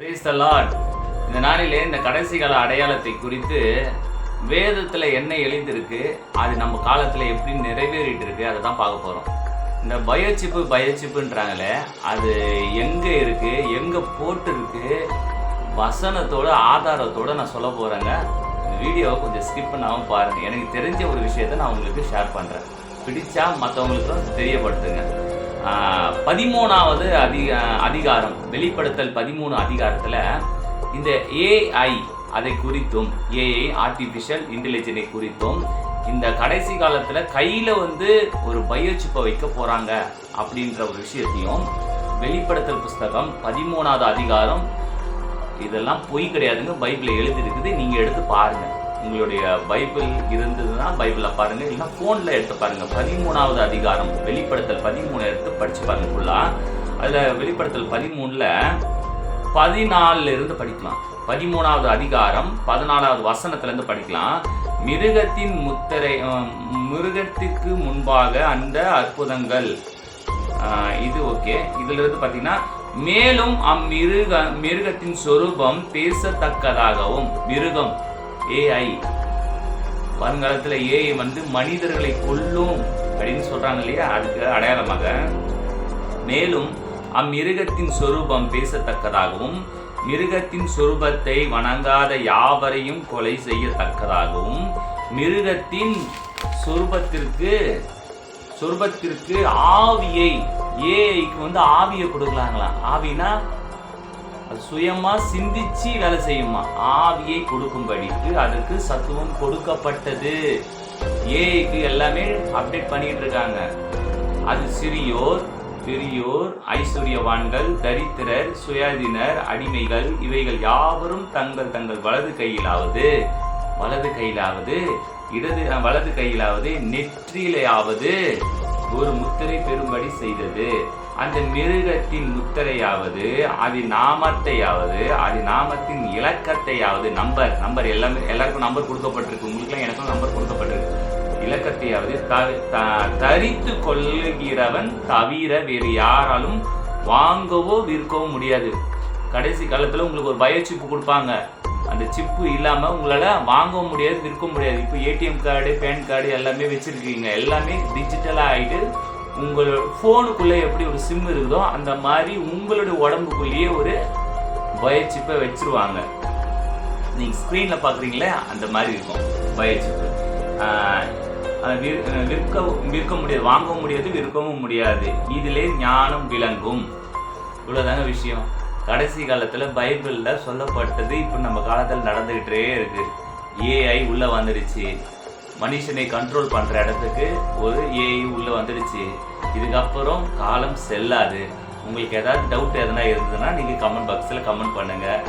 Praise the Lord. இந்த நாளிலே இந்த கடைசி கால அடையாளத்தை குறித்து வேதத்தில் என்ன எழுதிருக்கு, அது நம்ம காலத்தில் எப்படி நிறைவேறிட்டு இருக்கு, அதை தான் பார்க்க போகிறோம். இந்த பயோசிப்புன்றாங்களே, அது எங்கே இருக்குது, எங்கே போட்டுருக்கு, வசனத்தோட ஆதாரத்தோடு நான் சொல்ல போகிறேங்க. இந்த வீடியோவை கொஞ்சம் ஸ்கிப் பண்ணாமல் பாருங்கள். எனக்கு தெரிஞ்ச ஒரு விஷயத்தை நான் உங்களுக்கு ஷேர் பண்ணுறேன். பிடிச்சா மற்றவங்களுக்கும் தெரியப்படுத்துங்க. 13வது அதிகாரம், வெளிப்படுத்தல் 13 அதிகாரத்தில் இந்த ஏஐ அதை குறித்தும், ஏஐ ஆர்டிஃபிஷியல் இன்டெலிஜென்ஸை குறித்தும், இந்த கடைசி காலத்தில் கையில் ஒரு பயோசிப்பை வைக்க போகிறாங்க அப்படின்ற ஒரு விஷயத்தையும், வெளிப்படுத்தல் புஸ்தகம் 13வது அதிகாரம், இதெல்லாம் பொய் கிடையாதுங்க, பைபிளில் எழுதிருக்குது. நீங்கள் எடுத்து பாருங்கள். உங்களுடைய பைபிள் இருந்ததுன்னா பைபிளில் பாருங்கள், இல்லைன்னா ஃபோனில் எடுத்து பாருங்கள். 13வது அதிகாரம், வெளிப்படுத்தல் 13 எடுத்து படித்து பாருங்கள் ஃபுல்லாக. அதில் வெளிப்படுத்தல் 13ல் 14 படிக்கலாம். 13வது அதிகாரம் 14வது வசனத்திலேருந்து படிக்கலாம். மிருகத்தின் முத்திரை, மிருகத்திற்கு முன்பாக அந்த அற்புதங்கள், இது ஓகே. இதில் இருந்து பார்த்தீங்கன்னா, மேலும் மிருகத்தின் சொரூபம் பேசத்தக்கதாகவும், மிருகம் ஏஐ, வருங்காலத்தில் ஏஐ மனிதர்களை கொல்லும் அப்படின்னு சொல்றாங்க இல்லையா, அதுக்கு அடையாளமாக மேலும் அம்மிருகத்தின் சொரூபம் பேசத்தக்கதாகவும், மிருகத்தின் சொரூபத்தை வணங்காத யாவரையும் கொலை செய்யத்தக்கதாகவும், மிருகத்தின் சொரூபத்திற்கு ஆவியை, ஏஐக்கு ஆவியை கொடுக்கலாங்களாம். ஆவினா அது சுயமா சிந்திச்சு வேலை செய்யுமா, ஆவியை கொடுக்கும்படிக்கு அதற்கு சத்துவம் கொடுக்கப்பட்டது. ஏஐக்கு எல்லாமே அப்டேட் பண்ணிட்டு இருக்காங்க. அது சிறியோர், பெரியோர், ஐஸ்வர்யவான்கள், தரித்திரர், சுயாதீனர், அடிமைகள், இவைகள் யாவரும் தங்கள் தங்கள் வலது கையிலாவது வலது கையிலாவது நெற்றியிலாவது ஒரு முத்திரை பெறும்படி செய்தது. அந்த மிருகத்தின் முத்திரையாவது, அது நாமத்தின் இலக்கத்தையாவது, நம்பர் எல்லாருக்கும் நம்பர் கொடுக்கப்பட்டிருக்கு. உங்களுக்குலாம் எனக்கும் நம்பர் கொடுக்கப்பட்டிருக்கு. இலக்கத்தையாவது தரித்து கொள்ளுகிறவன் தவிர வேறு யாராலும் வாங்கவோ விற்கவோ முடியாது. கடைசி காலத்தில் உங்களுக்கு ஒரு பயோசிப்பு கொடுப்பாங்க. அந்த சிப்பு இல்லாமல் உங்களால் வாங்கவும் முடியாது, விற்கவும் முடியாது. இப்போ ஏடிஎம் கார்டு, பேன் கார்டு எல்லாமே வச்சுருக்கீங்க. எல்லாமே டிஜிட்டலாக ஆகிட்டு உங்களோட ஃபோனுக்குள்ளே எப்படி ஒரு சிம் இருக்குதோ அந்த மாதிரி உங்களுடைய உடம்புக்குள்ளேயே ஒரு பயோசிப்பை வச்சுருவாங்க. நீங்கள் ஸ்க்ரீனில் பார்க்குறீங்களே, அந்த மாதிரி இருக்கும் பயோசிப்பு. விற்க முடியாது, வாங்கவும் முடியாது, விற்கவும் முடியாது. இதிலே ஞானம் விளங்கும். இவ்வளோதாங்க விஷயம். கடைசி காலத்தில் பைபிளில் சொல்லப்பட்டது இப்போ நம்ம காலத்தில் நடந்துக்கிட்டே இருக்கு. ஏஐ உள்ளே வந்துடுச்சு. மனுஷனை கண்ட்ரோல் பண்ணுற இடத்துக்கு ஒரு ஏஐ உள்ளே வந்துடுச்சு. இதுக்கப்புறம் காலம் செல்லாது. உங்களுக்கு ஏதாவது டவுட் எதனா இருந்ததுன்னா நீங்கள் கமெண்ட் பாக்ஸில் கமெண்ட் பண்ணுங்கள்.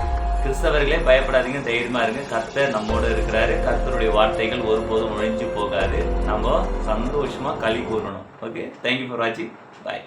கிறிஸ்தவர்களே பயப்படாதீங்க, தைரியமாக இருங்க. கர்த்தர் நம்மோடு இருக்கிறாரு. கர்த்தருடைய வார்த்தைகள் ஒருபோதும் ஒழிஞ்சு போகாது. நம்ம சந்தோஷமாக களி கூறணும். ஓகே, தேங்க்யூ ஃபார் வாட்சிங். பாய்.